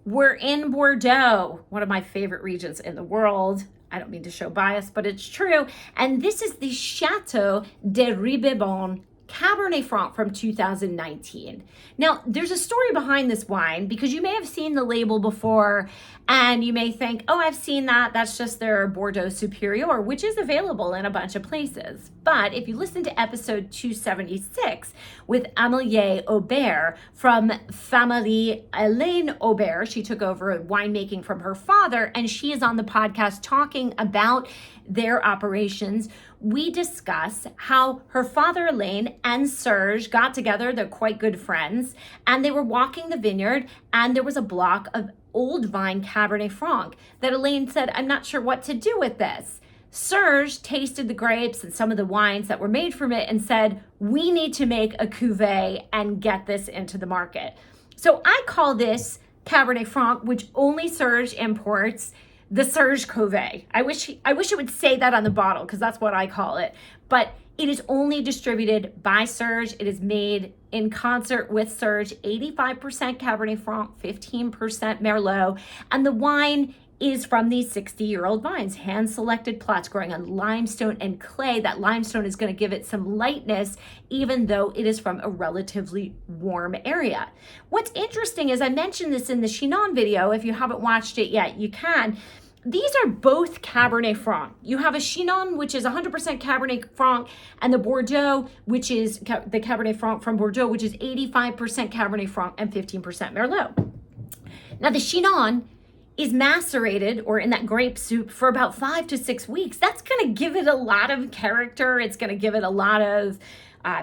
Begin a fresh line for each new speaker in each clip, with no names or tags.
We're in Bordeaux, one of my favorite regions in the world. I don't mean to show bias, but it's true. And this is the Chateau de Ribebon Cabernet-Franc from 2019. Now, there's a story behind this wine because you may have seen the label before and you may think, oh, I've seen that. That's just their Bordeaux Supérieur, which is available in a bunch of places. But if you listen to episode 276 with Amélie Aubert from Famille Hélène Aubert, she took over winemaking from her father, and she is on the podcast talking about their operations. We discuss how her father Elaine and Serge got together. They're quite good friends, and they were walking the vineyard, and there was a block of old vine Cabernet Franc that Elaine said, I'm not sure what to do with this. Serge tasted the grapes and some of the wines that were made from it and said, we need to make a cuvee and get this into the market. So I call this Cabernet Franc, which only Serge imports, the Serge Cuvée. I wish it would say that on the bottle because that's what I call it. But it is only distributed by Serge. It is made in concert with Serge, 85% Cabernet Franc, 15% Merlot. And the wine is from these 60-year-old vines, hand-selected plots growing on limestone and clay. That limestone is going to give it some lightness, even though it is from a relatively warm area. What's interesting is I mentioned this in the Chinon video. If you haven't watched it yet, you can. These are both Cabernet Franc. You have a Chinon, which is 100% Cabernet Franc, and the Bordeaux, which is the Cabernet Franc from Bordeaux, which is 85% Cabernet Franc and 15% Merlot. Now the Chinon is macerated or in that grape soup for about 5 to 6 weeks. That's going to give it a lot of character. It's going to give it a lot of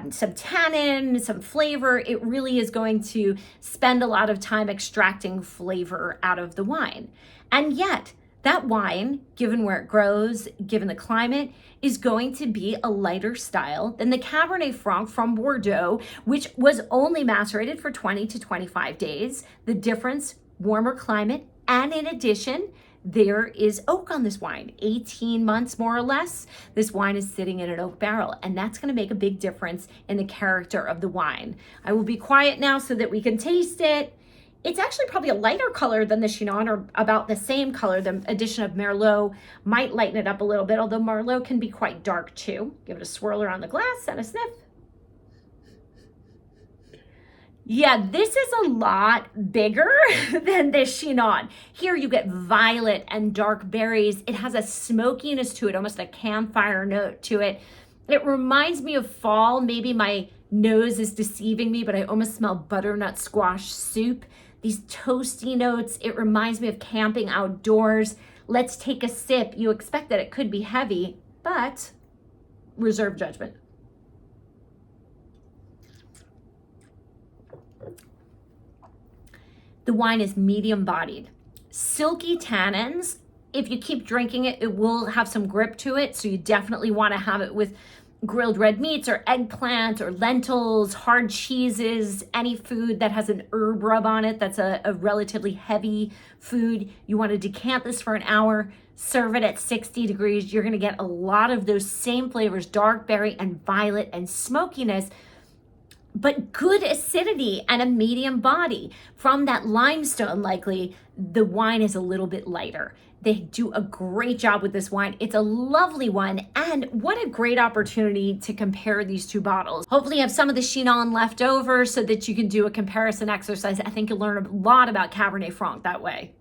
some tannin, some flavor. It really is going to spend a lot of time extracting flavor out of the wine. And yet, that wine, given where it grows, given the climate, is going to be a lighter style than the Cabernet Franc from Bordeaux, which was only macerated for 20 to 25 days. The difference, warmer climate, and in addition, there is oak on this wine, 18 months more or less. This wine is sitting in an oak barrel, and that's going to make a big difference in the character of the wine. I will be quiet now so that we can taste it. It's actually probably a lighter color than the Chinon, or about the same color. The addition of Merlot might lighten it up a little bit, although Merlot can be quite dark too. Give it a swirl around the glass and a sniff. Yeah, this is a lot bigger than the Chinon. Here you get violet and dark berries. It has a smokiness to it, almost a campfire note to it. It reminds me of fall. Maybe my nose is deceiving me, but I almost smell butternut squash soup. These toasty notes, it reminds me of camping outdoors. Let's take a sip. You expect that it could be heavy, but reserve judgment. The wine is medium bodied, silky tannins. If you keep drinking it, it will have some grip to it. So you definitely want to have it with grilled red meats or eggplant or lentils, hard cheeses, any food that has an herb rub on it. That's a relatively heavy food. You want to decant this for an hour, serve it at 60 degrees. You're going to get a lot of those same flavors, dark berry and violet and smokiness, but good acidity and a medium body. From that limestone, likely, the wine is a little bit lighter. They do a great job with this wine. It's a lovely one, and what a great opportunity to compare these two bottles. Hopefully you have some of the Chinon left over so that you can do a comparison exercise. I think you'll learn a lot about Cabernet Franc that way.